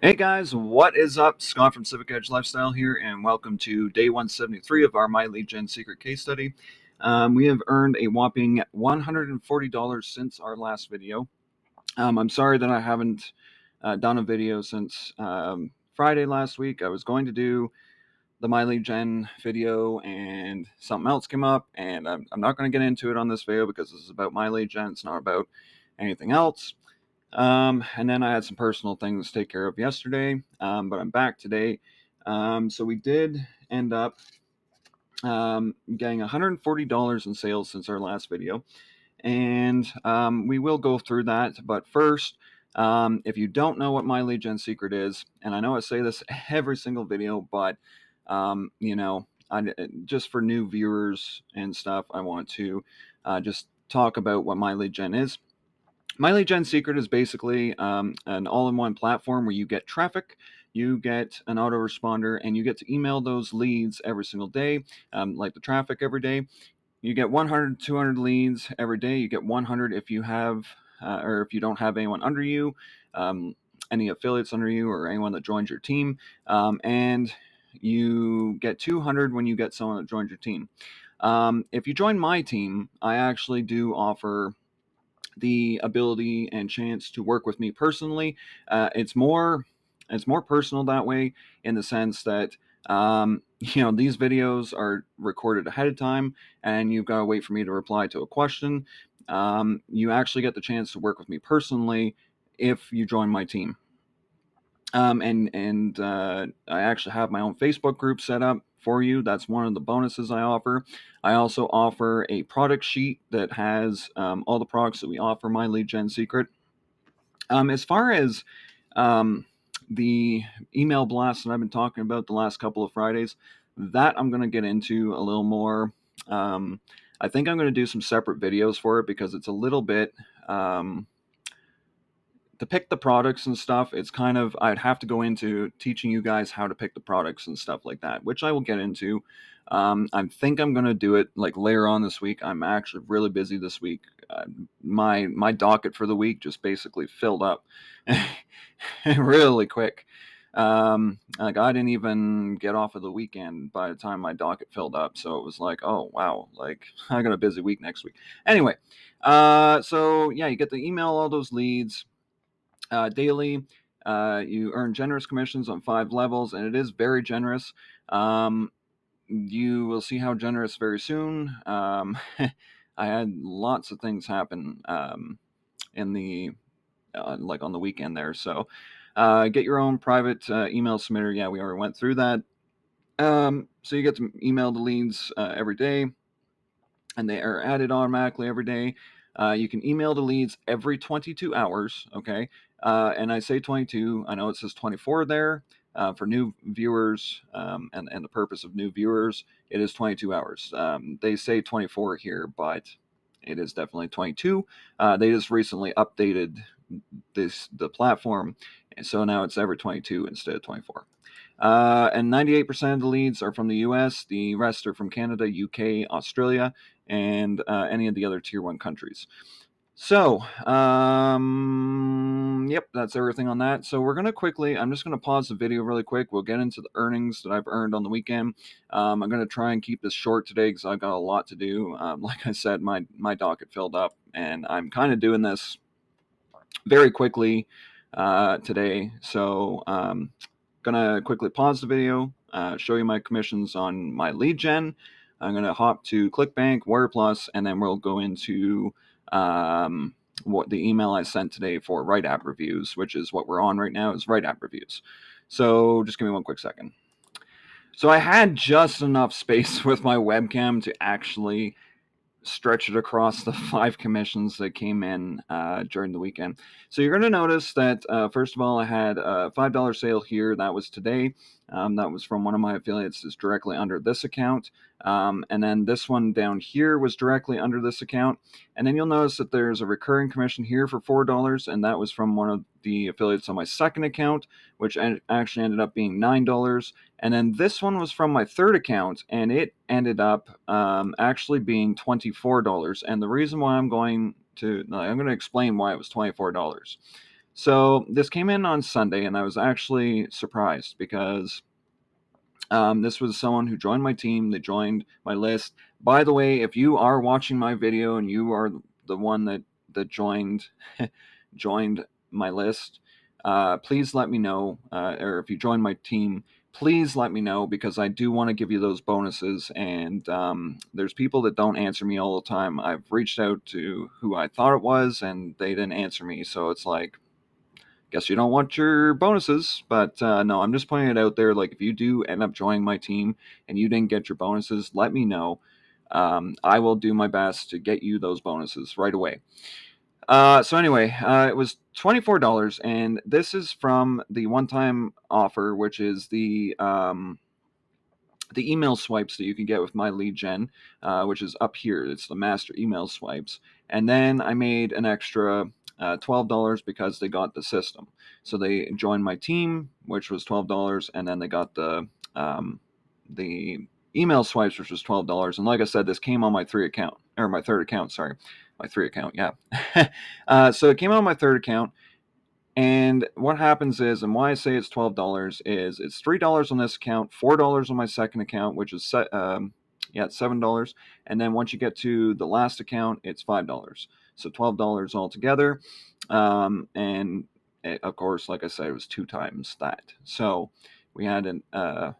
Hey guys, what is up? Scott from Civic Edge Lifestyle here, and welcome to day 173 of our My Lead Gen Secret case study. We have earned a whopping $140 since our last video. I'm sorry that I haven't done a video since Friday last week. I was going to do the My Lead Gen video, and something else came up, and I'm not going to get into it on this video because this is about My Lead Gen. It's not about anything else. And then I had some personal things to take care of yesterday, but I'm back today. So we did end up getting $140 in sales since our last video, and we will go through that. But first, if you don't know what My Lead Gen Secret is, and I know I say this every single video, but just for new viewers and stuff, I want to just talk about what My Lead Gen is. My Lead Gen Secret is basically an all-in-one platform where you get traffic, you get an autoresponder, and you get to email those leads every single day, like the traffic every day. You get 100, 200 leads every day. You get 100 if you have, or if you don't have anyone under you, any affiliates under you, or anyone that joins your team, and you get 200 when you get someone that joins your team. If you join my team, I actually do offer the ability and chance to work with me personally. It's more personal that way, in the sense that these videos are recorded ahead of time, and you've got to wait for me to reply to a question. You actually get the chance to work with me personally if you join my team. And I actually have my own Facebook group set up for you. That's one of the bonuses I offer. I also offer a product sheet that has all the products that we offer My Lead Gen Secret. As far as um, the email blast that I've been talking about the last couple of Fridays, that I'm going to get into a little more. I think I'm going to do some separate videos for it, because it's a little bit to pick the products and stuff. It's kind of, I'd have to go into teaching you guys how to pick the products and stuff like that, which I will get into. I think I'm going to do it like later on this week. I'm actually really busy this week. My docket for the week just basically filled up really quick. Like, I didn't even get off of the weekend by the time my docket filled up, so it was like, oh wow, like I got a busy week next week. Anyway, so yeah, you get to email all those leads daily. You earn generous commissions on 5 levels, and it is very generous. You will see how generous very soon. I had lots of things happen in the like on the weekend there. So get your own private email submitter. Yeah, we already went through that. So you get to email the leads every day, and they are added automatically every day. You can email the leads every 22 hours, okay? And I say 22, I know it says 24 there. For new viewers, and the purpose of new viewers, it is 22 hours. They say 24 here, but it is definitely 22. They just recently updated the platform, and so now it's every 22 instead of 24. And 98% of the leads are from the US. The rest are from Canada, UK, Australia, and any of the other tier 1 countries. So, yep, that's everything on that. So we're going to quickly, I'm just going to pause the video really quick. We'll get into the earnings that I've earned on the weekend. I'm going to try and keep this short today because I've got a lot to do. Like I said, my docket filled up, and I'm kind of doing this very quickly today. So, gonna quickly pause the video, show you my commissions on My Lead Gen. I'm gonna hop to ClickBank, WirePlus, and then we'll go into what the email I sent today for Right App reviews, which is what we're on right now, is Right App reviews. So just give me one quick second. So I had just enough space with my webcam to actually stretch it across the 5 commissions that came in during the weekend. So you're going to notice that, first of all, I had a $5 sale here. That was today. That was from one of my affiliates that's directly under this account. And then this one down here was directly under this account. And then you'll notice that there's a recurring commission here for $4, and that was from one of the affiliates on my second account, which actually ended up being $9. And then this one was from my third account, and it ended up actually being $24. And the reason why I'm going to explain why it was $24. So this came in on Sunday, and I was actually surprised because this was someone who joined my team. They joined my list. By the way, if you are watching my video and you are the one that joined joined my list, please let me know. Or if you join my team, please let me know because I do want to give you those bonuses. And there's people that don't answer me all the time. I've reached out to who I thought it was, and they didn't answer me. So it's like, guess you don't want your bonuses. But no, I'm just putting it out there. Like, if you do end up joining my team and you didn't get your bonuses, let me know. I will do my best to get you those bonuses right away. So anyway, it was $24, and this is from the one-time offer, which is the email swipes that you can get with my lead gen, which is up here. It's the master email swipes. And then I made an extra $12 because they got the system. So they joined my team, which was $12, and then they got the email swipes, which was $12. And like I said, this came on my my third account. Sorry, my three account. Yeah. So it came on my third account. And what happens is, and why I say it's $12 is it's $3 on this account, $4 on my second account, which is it's $7, and then once you get to the last account, it's $5. So $12 altogether, and of course, like I said, it was two times that. So we had a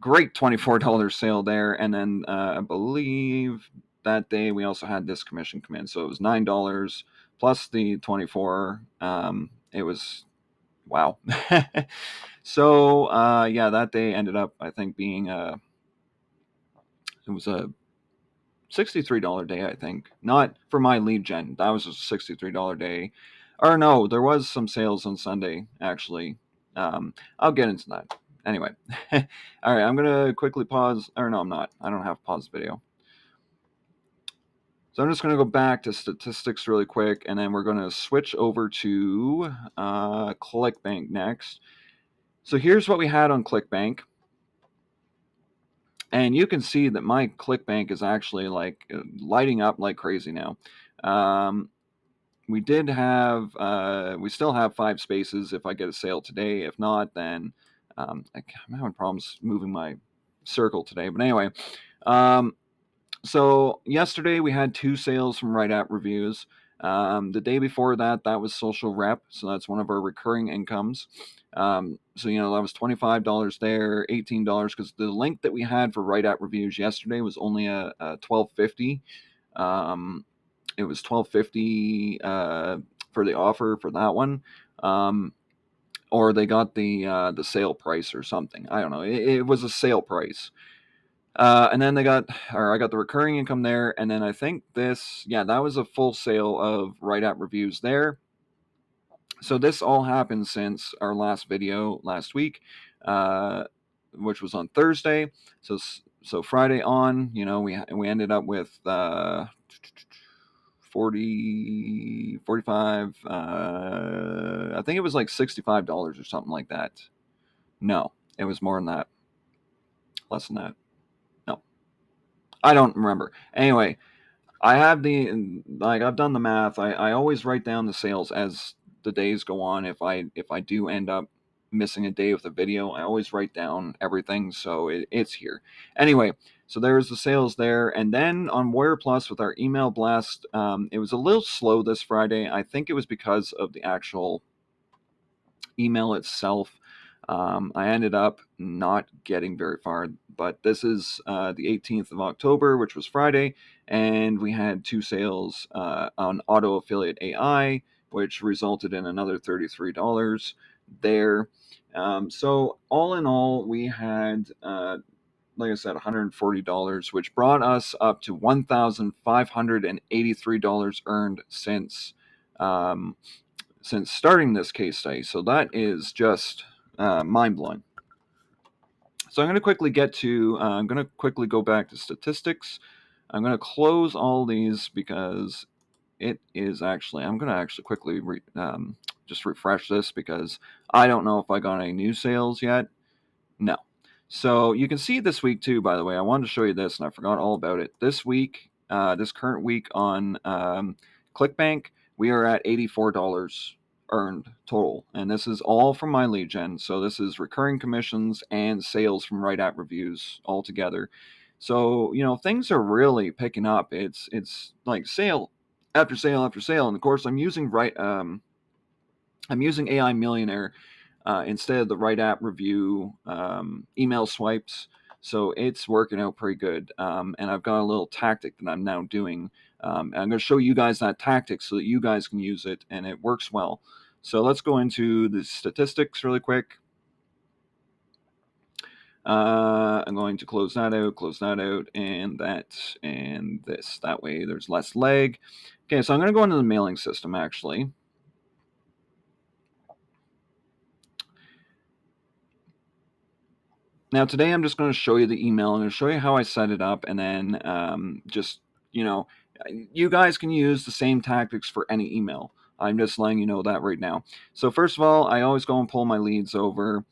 great $24 sale there, and then I believe that day we also had this commission come in, so it was $9 plus the 24. It was wow. So yeah, that day ended up, I think, being it was a $63 day, I think. Not for my lead gen. That was a $63 day. Or no, there was some sales on Sunday actually. I'll get into that. Anyway, all right, I'm gonna quickly pause. Or no, I'm not. I don't have to pause the video. So I'm just going to go back to statistics really quick, and then we're going to switch over to ClickBank next. So here's what we had on ClickBank. And you can see that my ClickBank is actually like lighting up like crazy now. We still have 5 spaces if I get a sale today. If not, then I'm having problems moving my circle today. But anyway, so yesterday we had 2 sales from Right App Reviews. The day before that, that was Social Rep, so that's one of our recurring incomes. So that was $25 there, $18 because the link that we had for Right App Reviews yesterday was only a $12.50. It was $12.50 for the offer for that one. Or they got the sale price or something. I don't know. It was a sale price. And then I got the recurring income there, and then I think that was a full sale of Right App Reviews there. So this all happened since our last video last week, which was on Thursday. So Friday on, we ended up with 40, 45. I think it was like $65 or something like that. No, it was more than that, less than that. No, I don't remember. Anyway, I've done the math. I always write down the sales as the days go on. If I do end up missing a day with a video, I always write down everything, so it's here. Anyway, so there's the sales there, and then on Warrior Plus with our email blast, it was a little slow this Friday. I think it was because of the actual email itself. I ended up not getting very far, but this is the 18th of October, which was Friday, and we had 2 sales on Auto Affiliate AI, which resulted in another $33 there. So all in all, we had, like I said, $140, which brought us up to $1,583 earned since starting this case study. So that is just mind blowing. So I'm going to quickly go back to statistics. I'm going to close all these because it is actually, I'm going to actually quickly just refresh this because I don't know if I got any new sales yet. No. So you can see this week too, by the way. I wanted to show you this and I forgot all about it. This week, this current week on ClickBank, we are at $84 earned total, and this is all from my lead gen. So this is recurring commissions and sales from right app reviews all together. So things are really picking up. It's like sale after sale after sale, and of course I'm using AI Millionaire instead of the right app review email swipes. So it's working out pretty good. And I've got a little tactic that I'm now doing. And I'm going to show you guys that tactic so that you guys can use it, and it works well. So let's go into the statistics really quick. I'm going to close that out, and that, and this. That way there's less lag. Okay, so I'm going to go into the mailing system actually. Now today I'm just going to show you the email. I'm going to show you how I set it up, and then just, you guys can use the same tactics for any email. I'm just letting you know that right now. So first of all, I always go and pull my leads over.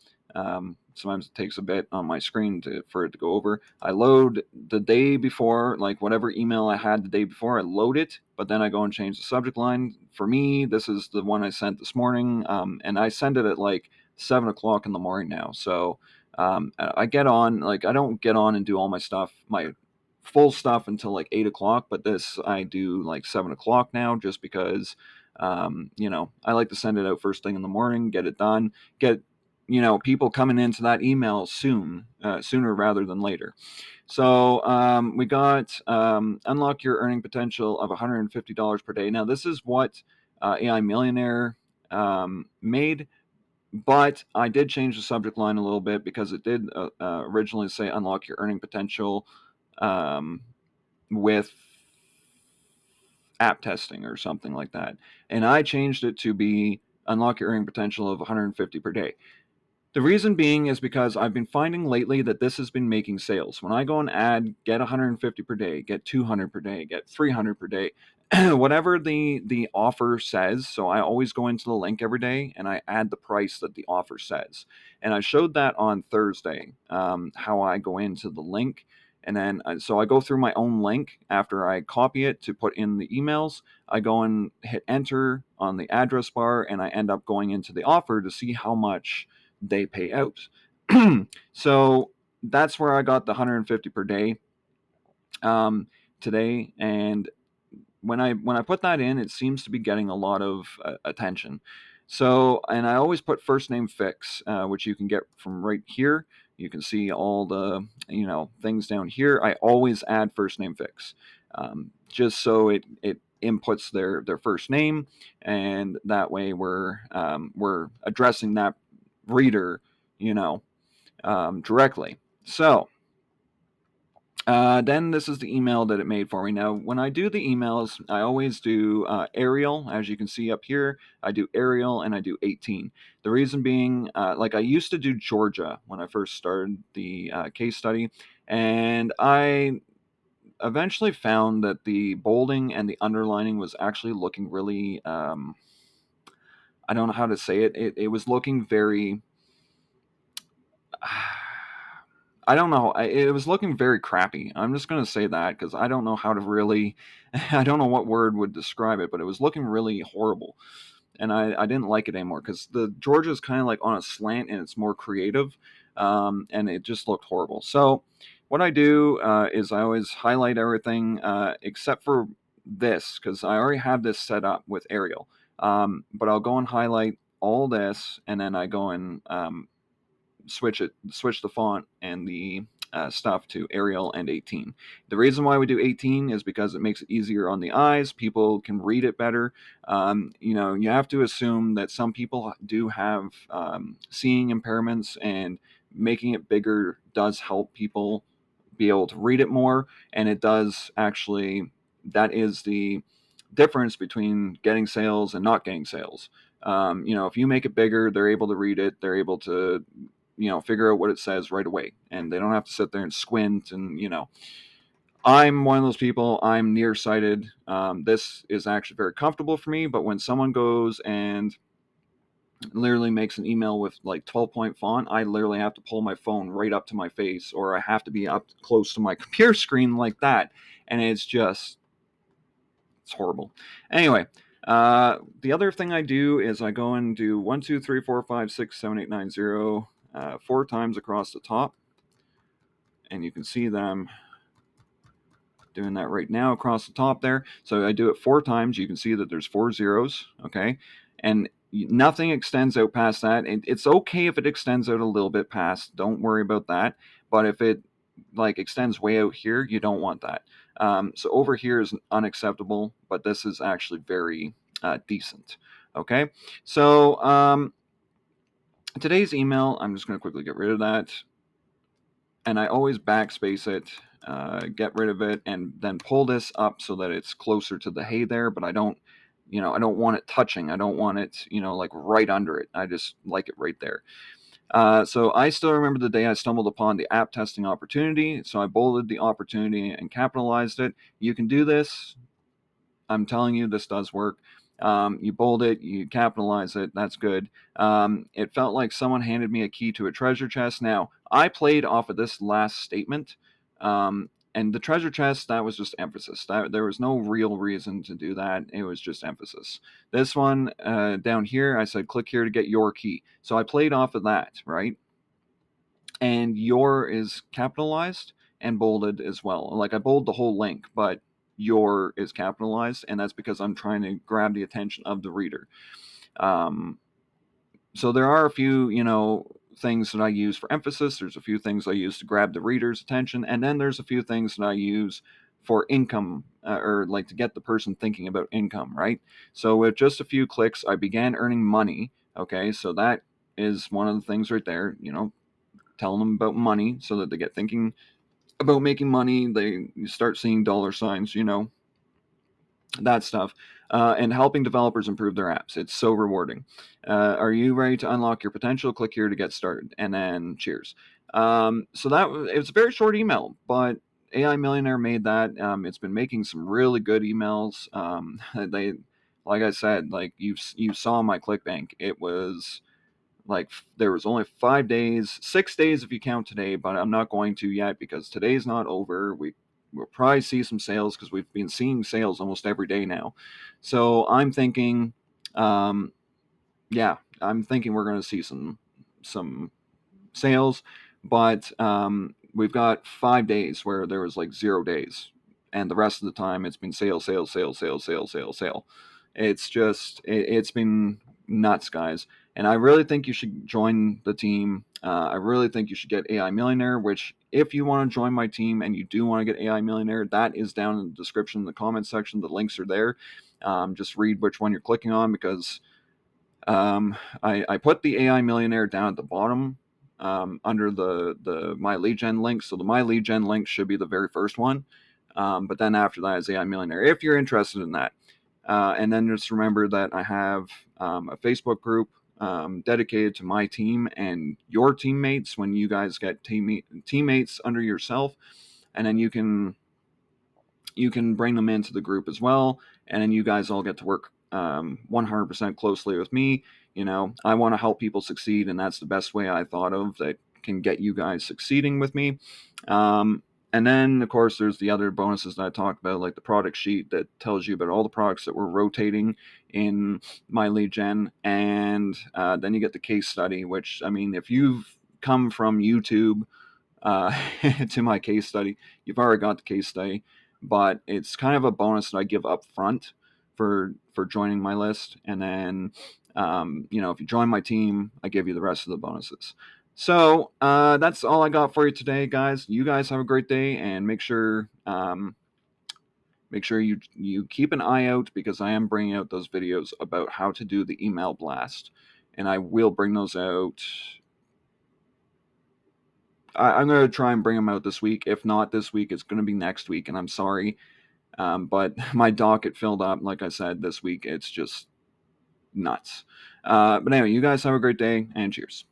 Sometimes it takes a bit on my screen for it to go over. I load the day before, like whatever email I had the day before, I load it, but then I go and change the subject line. For me, this is the one I sent this morning, and I send it at like 7 o'clock in the morning now. So I get on, like, I don't get on and do all my stuff, my full stuff until like 8 o'clock, but this I do like 7 o'clock now just because, I like to send it out first thing in the morning, get it done, get, people coming into that email sooner rather than later. So we got unlock your earning potential of $150 per day. Now, this is what AI Millionaire made. But I did change the subject line a little bit because it did originally say unlock your earning potential um, with app testing or something like that. And I changed it to be unlock your earning potential of 150 per day. The reason being is because I've been finding lately that this has been making sales. When I go and add, get 150 per day, get 200 per day, get 300 per day, whatever the offer says. So I always go into the link every day and I add the price that the offer says. And I showed that on Thursday, how I go into the link. And then, so I go through my own link after I copy it to put in the emails. I go and hit enter on the address bar, and I end up going into the offer to see how much they pay out. So that's where I got the 150 per day today, and when I put that in, it seems to be getting a lot of attention. So, and I always put first name fix, which you can get from right here. You can see all the things down here. I always add first name fix, just so it inputs their first name, and that way we're addressing that reader, directly. So then this is the email that it made for me. Now, when I do the emails, I always do Arial, as you can see up here. I do Arial and I do 18. The reason being, like I used to do Georgia when I first started the case study, and I eventually found that the bolding and the underlining was actually looking really, I don't know how to say it. It was looking very I don't know. It was looking very crappy. I'm just going to say that because I don't know how to really, I don't know what word would describe it, but it was looking really horrible. And I didn't like it anymore because the Georgia is kind of like on a slant and it's more creative. And it just looked horrible. So what I do is I always highlight everything except for this because I already have this set up with Arial. But I'll go and highlight all this, and then I go and switch the font and the stuff to Arial and 18. The reason why we do 18 is because it makes it easier on the eyes. People can read it better. You have to assume that some people do have seeing impairments, and making it bigger does help people be able to read it more. And it does actually, that is the difference between getting sales and not getting sales. If you make it bigger, they're able to read it. They're able to figure out what it says right away, and they don't have to sit there and squint. And I'm one of those people. I'm nearsighted. This is actually very comfortable for me, but when someone goes and literally makes an email with like 12-point font, I literally have to pull my phone right up to my face, or I have to be up close to my computer screen like that, and it's horrible. Anyway, The other thing I do is I go and do 1, 2, 3, 4, 5, 6, 7, 8, 9, 0, 4 times across the top. And you can see that I'm doing that right now across the top there. So I do it 4 times. You can see that there's 4 zeros, okay? And nothing extends out past that. It's okay if it extends out a little bit past. Don't worry about that. But if it like extends way out here, you don't want that. So over here is unacceptable, but this is actually very decent. Okay, so today's email, I'm just going to quickly get rid of that, and I always backspace it, get rid of it, and then pull this up so that it's closer to the hay there. But I don't, I don't want it touching. I don't want it, like right under it. I just like it right there. So I still remember the day I stumbled upon the app testing opportunity. So I bolded the opportunity and capitalized it. You can do this. I'm telling you, this does work. You bold it, you capitalize it. That's good. It felt like someone handed me a key to a treasure chest. Now, I played off of this last statement. And the treasure chest, that was just emphasis. There was no real reason to do that. It was just emphasis. This one down here, I said, click here to get your key. So I played off of that, right? And your is capitalized and bolded as well. Like I bold the whole link, but your is capitalized, and that's because I'm trying to grab the attention of the reader. Um, so there are a few, things that I use for emphasis. There's a few things I use to grab the reader's attention, and then there's a few things that I use for income, or like to get the person thinking about income, right? So with just a few clicks, I began earning money. Okay, so that is one of the things right there. Telling them about money so that they get thinking about making money. They start seeing dollar signs, that stuff, and helping developers improve their apps. It's so rewarding. Are you ready to unlock your potential? Click here to get started, and then cheers. So it was a very short email, but AI Millionaire made that. It's been making some really good emails. They, like I said, like you saw my ClickBank. It was like there was only 5 days, 6 days if you count today, but I'm not going to yet because today's not over. We'll probably see some sales because we've been seeing sales almost every day now. So I'm thinking, um, yeah, I'm thinking we're going to see some sales, but we've got 5 days where there was like 0 days, and the rest of the time it's been sale, sale, sale, sale, sale, sale, sale. It's been nuts, guys. And I really think you should join the team. I really think you should get AI Millionaire, which if you want to join my team and you do want to get AI Millionaire, that is down in the description in the comment section. The links are there. Just read which one you're clicking on because I put the AI Millionaire down at the bottom under the My Lead Gen link. So the My Lead Gen link should be the very first one. But then after that is AI Millionaire if you're interested in that. And then just remember that I have a Facebook group dedicated to my team and your teammates when you guys get teammates under yourself. And then you can bring them into the group as well, and then you guys all get to work 100% closely with me. I want to help people succeed, and that's the best way I thought of that can get you guys succeeding with me. And then, of course, there's the other bonuses that I talked about, like the product sheet that tells you about all the products that we're rotating in my lead gen. And then you get the case study, which, I mean, if you've come from YouTube uh, to my case study. You've already got the case study, but it's kind of a bonus that I give up front for joining my list. And then, if you join my team, I give you the rest of the bonuses. So that's all I got for you today, guys. You guys have a great day, and make sure you keep an eye out because I am bringing out those videos about how to do the email blast, and I will bring those out. I'm going to try and bring them out this week. If not this week, it's going to be next week, and I'm sorry. But my docket filled up. Like I said, this week, it's just nuts. But anyway, you guys have a great day, and cheers.